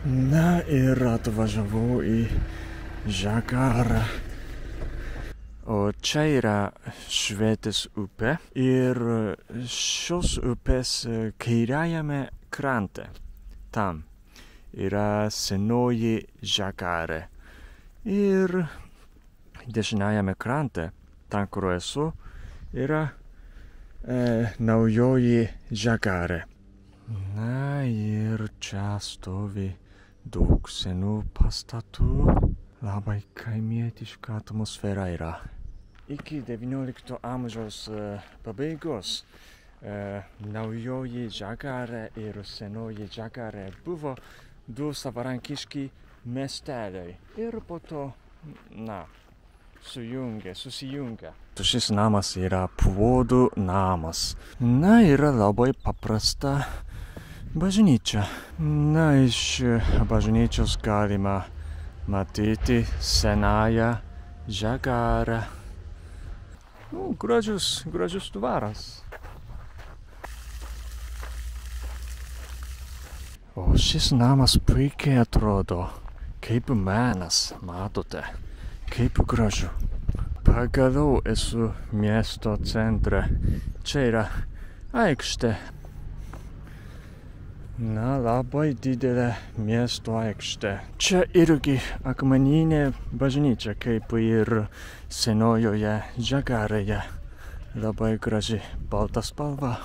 Na ir atvažiavau į Žagarą. O čia yra Švėtės upė ir šios upės kairiajame krante. Tam yra senoji Žagarė. Ir dešiniajame krante, ten kur esu, yra naujoji Žagarė. Na ir čia stovi daug senų pastatų, labai kaimietiška atmosfera yra. Iki 19 amžiaus pabaigos naujoji Žagarė ir senoji Žagarė buvo du savarankiški miesteliai ir po to, susijungė. Šis namas yra puodų namas. Na, yra labai paprasta bažnyčia. Na, iš bažnyčios galima matyti senąją Žagarę. Gražus dvaras. O šis namas puikiai atrodo, kaip menas, matote, kaip gražu. Pagaliau esu miesto centre. Čia yra aikštė. Na, labai didelė miesto aikštė. Čia irgi akmeninė bažnyčia, kaip ir senojoje Žagarėje. Labai graži balta spalva.